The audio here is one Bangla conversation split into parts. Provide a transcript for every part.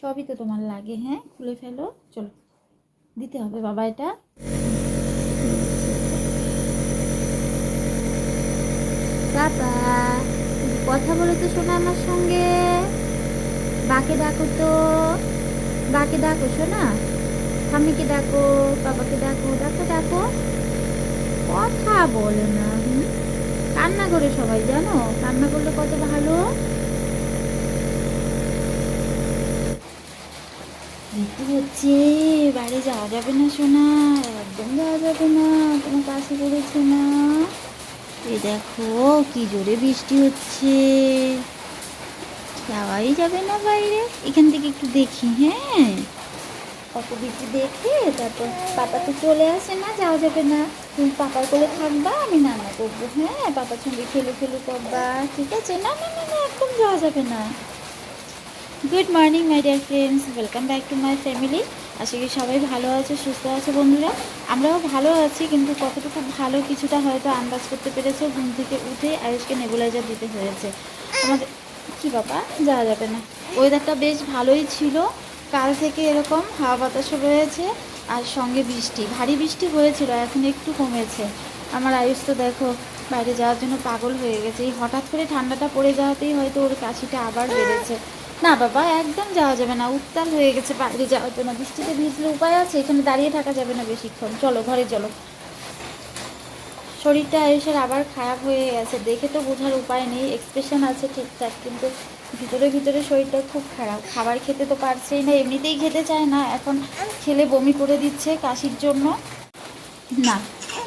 সবই তো তোমার লাগে। হ্যাঁ, খুলে ফেলো। চলো, দিতে হবে বাবা এটা। বাবা কথা বলে তো শোনা আমার সঙ্গে। বাকে ডাকো তো, বাকে ডাকো শোনা। ঠাম্মিকে ডাকো, বাবাকে ডাকো, ডাকো ডাকো। কথা বলে না। কান্না করে সবাই, জানো কান্না করলে কত ভালো। বৃষ্টি হচ্ছে, বাইরে যাওয়া যাবে না সোনা, একদম যাওয়া যাবে না, তোমার কাছে পড়েছে না। এই দেখো কি জোরে বৃষ্টি হচ্ছে, যাওয়াই যাবে না বাইরে। এখান থেকে একটু দেখি। হ্যাঁ, কত বৃষ্টি দেখে তারপর পাপা তো চলে আসে না, যাওয়া যাবে না। তুমি পাপার কোলে থাকবা, আমি নানা করবো। হ্যাঁ, পাপার সঙ্গে খেলু খেলু করবা, ঠিক আছে? না না না না, একদম যাওয়া যাবে না। Good morning my dear friends, welcome back to my family. আশা করি সবাই ভালো আছে, সুস্থ আছে বন্ধুরা। আমরাও ভালো আছি, কিন্তু কতটুকু ভালো কিছুটা হয়তো আন্দাজ করতে পেরেছে। ঘুম থেকে উঠে আয়ুষকে নেবুলাইজার দিতে হয়েছে আমাদের। কি বাবা, যাওয়া যাবে না। ওয়েদারটা বেশ ভালোই ছিল, কাল থেকে এরকম হাওয়া বাতাসও রয়েছে, আর সঙ্গে বৃষ্টি, ভারী বৃষ্টি হয়েছিল, এখন একটু কমেছে। আমার আয়ুষ তো দেখো বাইরে যাওয়ার জন্য পাগল হয়ে গেছে। এই হঠাৎ করে ঠান্ডাটা পড়ে যাওয়াতেই হয়তো ওর কাশিটা আবার বেড়েছে। না বাবা, একদম যাওয়া যাবে না, উত্তাল হয়ে গেছে বাইরে যাওয়ার জন্য। বৃষ্টিতে ভিজলে উপায় আছে? এখানে দাঁড়িয়ে থাকা যাবে না বেশিক্ষণ। চলো ঘরে চলো। শরীরটা আয়ুষের আবার খারাপ হয়ে গেছে, দেখে তো বোঝার উপায় নেই। এক্সপ্রেশন আছে ঠিকঠাক, কিন্তু ভিতরে ভিতরে শরীরটা খুব খারাপ। খাবার খেতে তো পারছেই না, এমনিতেই খেতে চায় না, এখন খেলে বমি করে দিচ্ছে কাশির জন্য। না,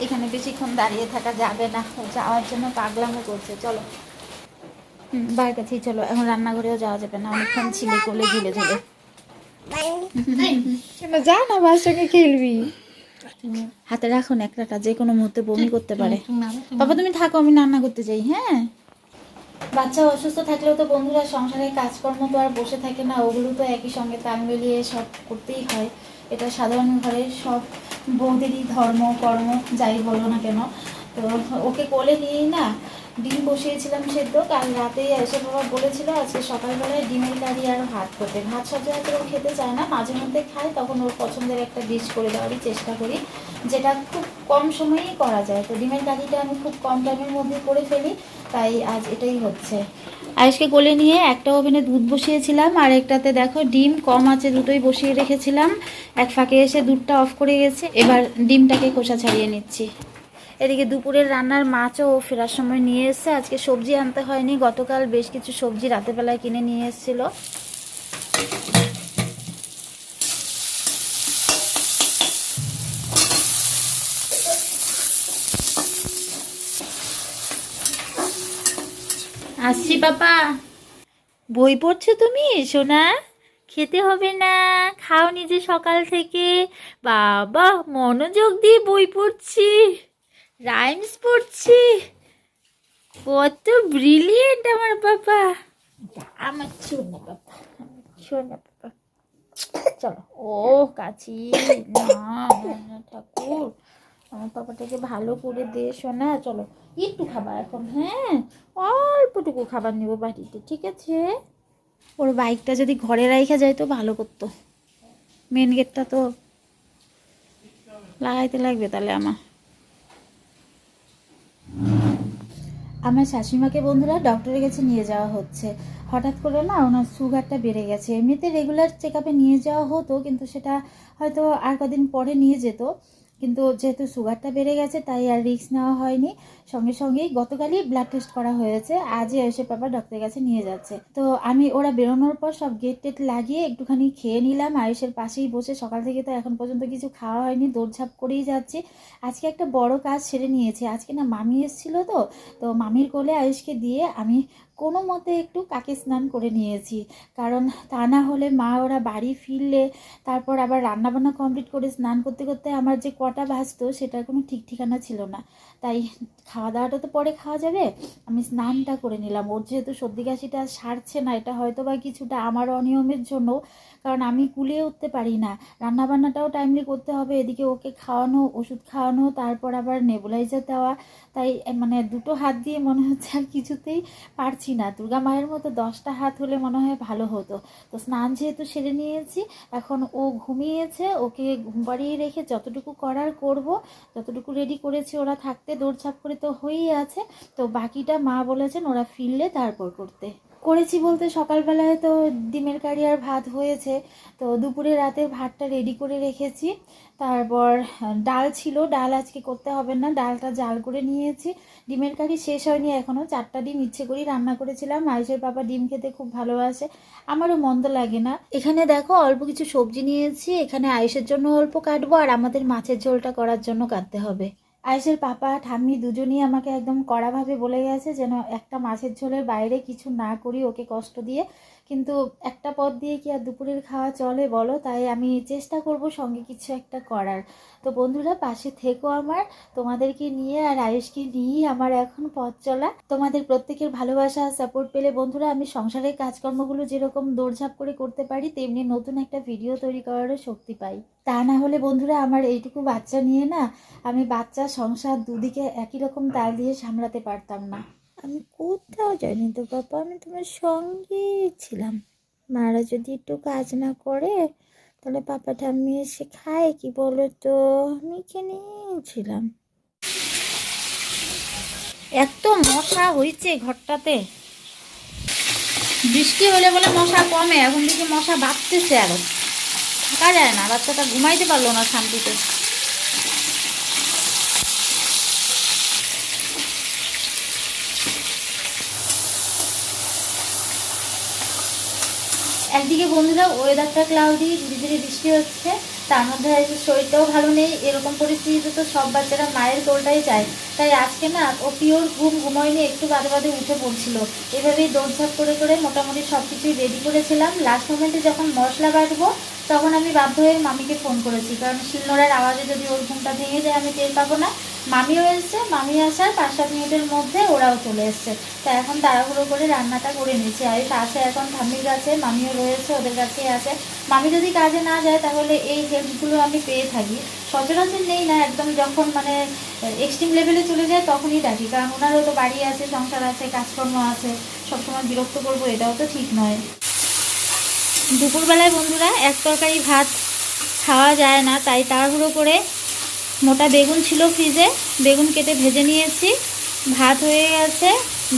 এখানে বেশিক্ষণ দাঁড়িয়ে থাকা যাবে না, যাওয়ার জন্য পাগলামো করছে। চলো বাইরের কাছেই চলো, এখন রান্নাঘরেও যাওয়া যাবে না, অনেকক্ষণ ছিলে কোলে ঝুলে ঝুলে। যা না, বাবার সঙ্গে খেলবি। হাতে রাখো ন্যাকড়াটা, যে কোনো মুহূর্তে বমি করতে পারে। বাবা তুমি থাকো, আমি রান্না করতে যাই। হ্যাঁ, বাচ্চা অসুস্থ থাকলেও তো বন্ধুরা সংসারের কাজকর্ম তো আর বসে থাকে না, ওগুলো তো একই সঙ্গে তাল মিলিয়ে সব করতেই হয়। এটা সাধারণ ঘরের সব বৌদেরই ধর্ম কর্ম, যাই বলো না কেন। তো ওকে কোলে নিয়েই না ডিম বসিয়েছিলাম সেদ্ধ। কাল রাতেই এসে বাবা বলেছিল আজকে সকালবেলায় ডিমের কারি আর ভাত করতে। ভাত সচরাচর ও খেতে চায় না, মাঝে মধ্যে খায়, তখন ওর পছন্দের একটা ডিশ করে দেওয়ারই চেষ্টা করি, যেটা খুব কম সময়েই করা যায়। তো ডিমের কারিটা আমি খুব কম টাইমের মধ্যে করে ফেলি, তাই আজ এটাই হচ্ছে। আয়ুষকে কোলে নিয়ে একটা ওভেনে দুধ বসিয়েছিলাম, আর একটাতে দেখো ডিম কম আছে দুটোই বসিয়ে রেখেছিলাম। এক ফাঁকে এসে দুধটা অফ করে গেছে, এবার ডিমটাকে খোসা ছাড়িয়ে নিচ্ছি। এদিকে দুপুরের রান্নার মাছও ও ফেরার সময় নিয়ে এসছে। আজকে সবজি আনতে হয়নি, গতকাল বেশ কিছু সবজি রাতের বেলায় কিনে নিয়ে এসেছিল। আসছি পাপা। বই পড়ছো তুমি সোনা? খেতে হবে না, খাও নিজে সকাল থেকে। বাবা মনোযোগ দিয়ে বই পড়ছি, রাইমস পড়ছি, কত ব্রিলিয়েন্ট আমার বাবা। আমার শোনা বাবা, শোনা বাবা। চলো, ও কাছি না, ঠাকুর আমার পাপাটাকে ভালো করে দে শোনা। চলো একটু খাবার এখন। হ্যাঁ, অল্পটুকু খাবার নেবো বাড়িতে, ঠিক আছে? ওর বাইকটা যদি ঘরে রাখা যায় তো ভালো করতো, মেন গেটটা তো লাগাইতে লাগবে তাহলে। আমার শাশুড়িমাকে বন্ধুরা ডক্টরের কাছে নিয়ে যাওয়া হচ্ছে। হঠাৎ করে না ওনার সুগারটা বেড়ে গেছে। এমনিতে রেগুলার চেক আপে নিয়ে যাওয়া হতো, কিন্তু সেটা হয়তো আর কদিন পরে নিয়ে যেত, কিন্তু যেহেতু সুগারটা বেড়ে গেছে তাই আর রিস্ক নেওয়া হয়নি। সঙ্গে সঙ্গেই গতকালই ব্লাড টেস্ট করা হয়েছে, আজই এসে পাপা ডক্টরের কাছে নিয়ে যাচ্ছে। তো আমি ওরা বেরোনোর পর সব গেট টেট লাগিয়ে একটুখানি খেয়ে নিলাম, আয়ুষের পাশেই বসে। সকাল থেকে তো এখন পর্যন্ত কিছু খাওয়া হয়নি, দৌড়ঝাঁপ করেই যাচ্ছি। আজকে একটা বড় কাজ সেরে নিয়েছি। আজকে না মামি এসেছিল, তো মামির কোলে আয়ুষকে দিয়ে আমি কোনো মতে একটু কাকে স্নান করে নিয়েছি, কারণ তা না হলে মা ওরা বাড়ি ফিরলে তারপর আবার রান্নাবান্না কমপ্লিট করে স্নান করতে করতে আমার যে কটা বাজতো সেটার কোনো ঠিক ঠিকানা ছিল না। তাই খাওয়া দাওয়াটা তো পরে খাওয়া যাবে, আমি স্নানটা করে নিলাম। ওর যেহেতু সর্দি কাশিটা সারছে না, এটা হয়তো বা কিছুটা আমার অনিয়মের জন্য, কারণ আমি কুলিয়ে উঠতে পারি না, রান্নাবান্নাটাও টাইমলি করতে হবে, এদিকে ওকে খাওয়ানো, ওষুধ খাওয়ানো, তারপর আবার নেবুলাইজার দেওয়া। তাই মানে দুটো হাত দিয়ে মনে হচ্ছে আর কিছুতেই পারছি না। দুর্গা মায়ের মতো 10টা হাত হলে মনে হয় ভালো হতো। তো স্নান যেহেতু সেরে নিয়েছি, এখন ও ঘুমিয়েছে, ওকে ঘুম পাড়িয়ে রেখে যতটুকু করার করব, যতটুকু রেডি করেছি ওরা থাকতে দৌড়ঝাঁপ করে তো হয়েই আছে। তো বাকিটা মা বলেছেন ওরা ফিরলে তারপর করতে। করেছি বলতে সকালবেলায় তো ডিমের কারি আর ভাত হয়েছে, তো দুপুরে রাতের ভাতটা রেডি করে রেখেছি। তারপর ডাল ছিল, ডাল আজকে করতে হবে না, ডালটা জাল করে নিয়েছি। ডিমের কারি শেষ হয়নি এখনও, 4টা ডিম ইচ্ছে করেই রান্না করেছিলাম। আয়েশের পাপা ডিম খেতে খুব ভালোবাসে, আমারও মন্দ লাগে না। এখানে দেখো অল্প কিছু সবজি নিয়েছি, এখানে আয়েশের জন্য অল্প কাটবো আর আমাদের মাছের ঝোলটা করার জন্য কাটতে হবে। আয়েশের পাপা ঠাম্মি দুজনেই আমাকে একদম কড়াভাবে বলে গেছে যেন একটা মাছের ঝোলের বাইরে কিছু না করি ওকে কষ্ট দিয়ে, কিন্তু একটা পদ দিয়ে কি আর দুপুরের খাওয়া চলে বলো? তাই আমি চেষ্টা করব সঙ্গে কিছু একটা করার। তো বন্ধুরা পাশে থেকো আমার, তোমাদেরকে নিয়ে আর আয়ুষকে নিয়েই আমার এখন পথ চলা। তোমাদের প্রত্যেকের ভালোবাসা সাপোর্ট পেলে বন্ধুরা আমি সংসারের কাজকর্মগুলো যেরকম দৌড়ঝাঁপ করে করতে পারি, তেমনি নতুন একটা ভিডিও তৈরি করারও শক্তি পাই। তা না হলে বন্ধুরা আমার এইটুকু বাচ্চা নিয়ে না আমি বাচ্চা সংসার দুদিকে একই রকম তাল দিয়ে সামলাতে পারতাম না। আমি কোথাও যাইনি তো বাবা, আমি তোমার সঙ্গেই ছিলাম। মারা যদি একটু কাজ না করে তাহলে পাপা ঠাম্মি এসে খায় কি বলো তো? আমি এখানেই ছিলাম। এত মশা হয়েছে ঘরটাতে, বৃষ্টি হলে বলে মশা কমে, এখন দেখি মশা বাড়তেছে, আরো থাকা যায় না, বাচ্চাটা ঘুমাইতে পারলো না শান্তিতে। একদিকে বন্ধুরা ওয়েদারটা ক্লাউডি, ধীরে ধীরে বৃষ্টি হচ্ছে, তার মধ্যে শরীরটাও ভালো নেই। এরকম পরিস্থিতিতে তো সব বাচ্চারা মায়ের কোলটাই চায়। তাই আজকে না ও পিওর ঘুমোয়নি, একটু বাদে বাদে উঠে পড়ছিল। এভাবেই দৌড়ঝাঁপ করে করে মোটামুটি সব কিছুই রেডি করেছিলাম। লাস্ট মোমেন্টে যখন মশলা বাটবো তখন আমি বাধ্য হয়ে মামিকে ফোন করেছি, কারণ শিলনোড়ার আওয়াজে যদি ওর ঘুমটা ভেঙে যায় আমি টের পাবো না। মামিও এসছে, মামি আসার 5-7 মিনিটের মধ্যে ওরাও চলে এসছে। তা এখন তাড়াহুড়ো করে রান্নাটা করে নিচ্ছি। আয়ুষ আছে এখন ঠাম্মির কাছে, মামিও রয়েছে ওদের কাছেই আছে। মামি যদি কাজে না যায় তাহলে এই হেল্পগুলো আমি পেয়ে থাকি, সচরাচর নেই না, একদম যখন মানে এক্সট্রিম লেভেলে চলে যায় তখনই ডাকি, কারণ ওনারও তো বাড়ি আছে, সংসার আছে, কাজকর্ম আছে, সবসময় বিরক্ত করবো এটাও তো ঠিক নয়। দুপুরবেলায় বন্ধুরা এক তরকারি ভাত খাওয়া যায় না, তাই তাড়াহুড়ো করে মোটা বেগুন ছিল ফ্রিজে, বেগুন কেটে ভেজে নিয়েছি, ভাত হয়ে গেছে।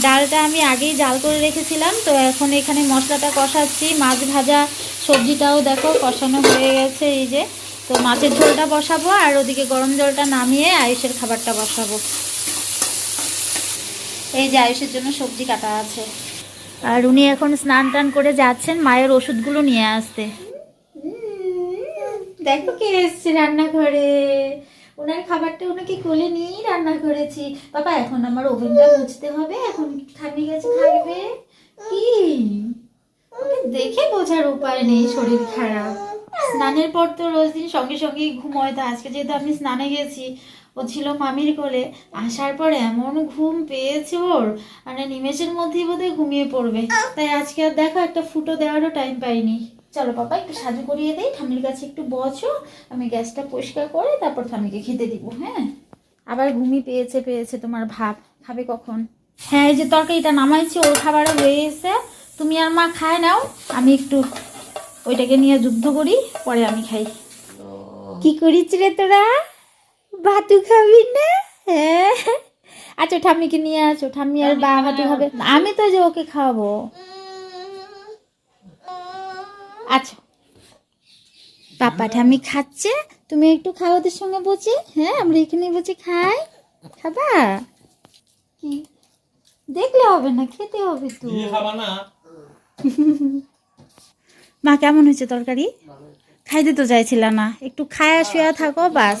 ডালটা আমি আগেই জাল করে রেখেছিলাম, তো এখন এখানে মশলাটা কষাচ্ছি। মাছ ভাজা সবজিটাও দেখো কষানো হয়ে গেছে, এই যে। তো মাছের ঝোলটা বসাবো আর ওদিকে গরম জলটা নামিয়ে আয়ুষের খাবারটা বসাবো। এই যে আয়ুষের জন্য সবজি কাটা আছে, আর উনি এখন স্নান টান করে যাচ্ছেন মায়ের ওষুধগুলো নিয়ে আসতে। দেখো কে এসছে রান্নাঘরে, ওনার খাবারটা ওনাকে কোলে নিয়েই রান্না করেছি। বাবা এখন আমার ওভেনটা মুছতে হবে, এখন ঠাম্মি কাছে থাকবে কি? ওকে দেখে বোঝার উপায় নেই, শরীর খারাপ। স্নানের পর তো রোজ দিন সঙ্গে সঙ্গেই ঘুমোয়, তো আজকে যেহেতু আমি স্নানে গেছি, ও ছিল মামির কোলে, আসার পর এমন ঘুম পেয়েছে ওর, মানে নিমেষের মধ্যেই বোধহয় ঘুমিয়ে পড়বে। তাই আজকে আর দেখো একটা ফুটো দেওয়ারও টাইম পাইনি। চলো বাবা একটু সাজু করিয়ে দেই, ঠাম্মির কাছে একটু বসো, আমি গ্যাসটা পরিষ্কার করে তারপর ঠাম্মিকে খেতে দিব। হ্যাঁ, আবার ঘুমিয়ে পেয়েছে তোমার ভাব, খাবে কখন? হ্যাঁ এই যে তরকারিটা নামাইছি, ওর খাবারও হয়ে গেছে, তুমি আর মা খায় নাও, আমি একটু ওইটাকে নিয়ে যুদ্ধ করি, পরে আমি খাই। কি করিস রে তোরা, ভাতু খাবি না? হ্যাঁ আচ্ছা ঠাম্মিকে নিয়ে আসো, ঠাম্মি আর বা ভাতু খাবে, আমি তো যে ওকে খাওয়াবো। আচ্ছা পাপা ঠাম্মি খাচ্ছে, তুমি একটু খাও ওদের সঙ্গে বসে। হ্যাঁ আমরা এখানে বসে খাই, খাবা? কি দেখলে হবে না, খেতে হবে তো। মা কেমন হয়েছে তরকারি? খাইতে তো চাইছিল না, একটু খায়া শুয়া থাকো বাস।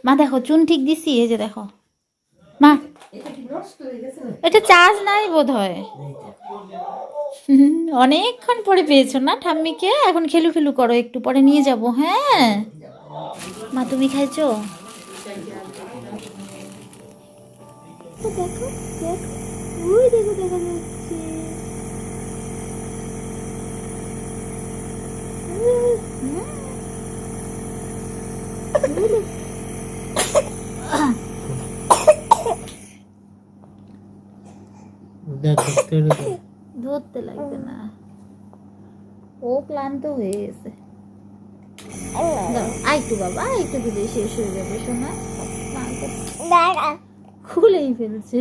মা দেখো চুন ঠিক দিছি, এই যে দেখো মা, এটা চার্জ নাই বোধ হয়। অনেকক্ষণ পরে পেয়েছো না ঠাম্মিকে, এখন খেলু খেলু করো, একটু পরে নিয়ে যাব। হ্যাঁ মা তুমি খাইছো? দেখো দেখো, ওই দেখো দেখা যাচ্ছে। ধরতে লাগবে না, ও ক্লান্ত হয়ে গেছে। আইটু বাবা, আইটু দিলে শেষ হয়ে যাবে শোনা, খুলেই ফেলছে।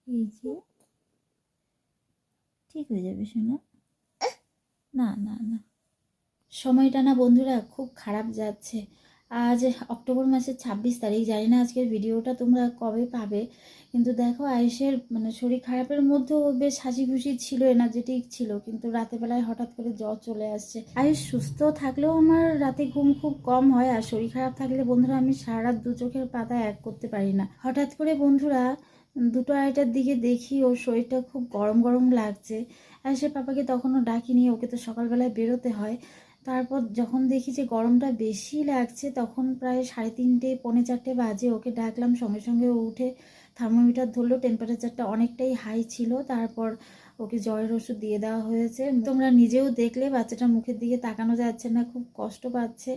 এই যে ঠিক হয়ে যাবে শোনা। না না না, সময়টা না বন্ধুরা খুব খারাপ যাচ্ছে। আজ অক্টোবর মাসের 26 তারিখ, জানি না আজকের ভিডিওটা তোমরা কবে পাবে, কিন্তু দেখো আয়েশের মানে শরীর খারাপের মধ্যেও বেশ হাসি খুশি ছিল, এনার্জেটিক ছিল, কিন্তু রাতের বেলায় হঠাৎ করে জ্বর চলে আসছে। আয়েশ সুস্থ থাকলেও আমার রাতে ঘুম খুব কম হয়, আর শরীর খারাপ থাকলে বন্ধুরা আমি সারা রাত দু চোখের পাতা এক করতে পারি না। হঠাৎ করে বন্ধুরা 2টা-2:30টার দিকে দেখি ওর শরীরটা খুব গরম গরম লাগছে। আয়েশের পাপাকে তখনও ডাকিনি, ওকে তো সকালবেলায় বেরোতে হয়। তারপর যখন দেখি যে গরমটা বেশি লাগছে, তখন প্রায় 3:30-4:45 বাজে, ওকে ডাকলাম, সঙ্গে সঙ্গে ও উঠে থার্মোমিটার ধরলো, টেম্পারেচারটা অনেকটাই হাই ছিল। তারপর ওকে জ্বরের ওষুধ দিয়ে দেওয়া হয়েছে। তোমরা নিজেও দেখলে বাচ্চাটার মুখের দিকে তাকানো যাচ্ছে না, খুব কষ্ট পাচ্ছে।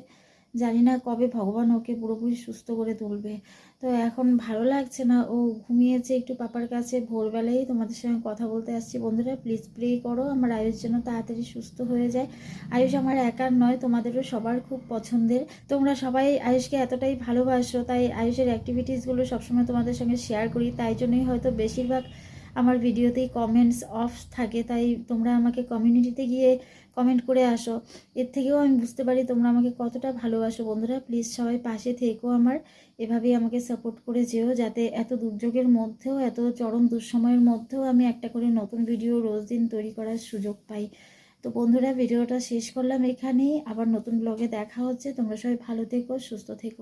জানি না কবে ভগবান ওকে পুরোপুরি সুস্থ করে তুলবে। তো এখন ভালো লাগছে না, ও ঘুমিয়েছে একটু পাপার কাছে। ভোরবেলায় তোমাদের সঙ্গে কথা বলতে আসছি। বন্ধুরা প্লিজ প্রে করো আমার আয়ুষ যেন তাড়াতাড়ি সুস্থ হয়ে যায়। আয়ুষ আমার একার নয়, তোমাদেরও সবার খুব পছন্দের। তোমরা সবাই আয়ুষকে এতটাই ভালোবাসো, তাই আয়ুষের অ্যাক্টিভিটিসগুলো সবসময় তোমাদের সঙ্গে শেয়ার করি। তাই জন্যই হয়তো বেশিরভাগ আমার ভিডিওতেই কমেন্টস অফ থাকে, তাই তোমরা আমাকে কমিউনিটিতে গিয়ে কমেন্ট করে আসো। এর থেকেও আমি বুঝতে পারি তোমরা আমাকে কতটা ভালোবাসো। বন্ধুরা প্লিজ সবাই পাশে থেকো আমার, এভাবেই আমাকে সাপোর্ট করে যেও, যাতে এত দুর্যোগের মধ্যেও, এত চরম দুঃসময়ের মধ্যেও আমি একটা করে নতুন ভিডিও রোজ দিন তৈরি করার সুযোগ পাই। তো বন্ধুরা ভিডিওটা শেষ করলাম এখানেই, আবার নতুন ব্লগে দেখা হচ্ছে। তোমরা সবাই ভালো থেকো, সুস্থ থেকো।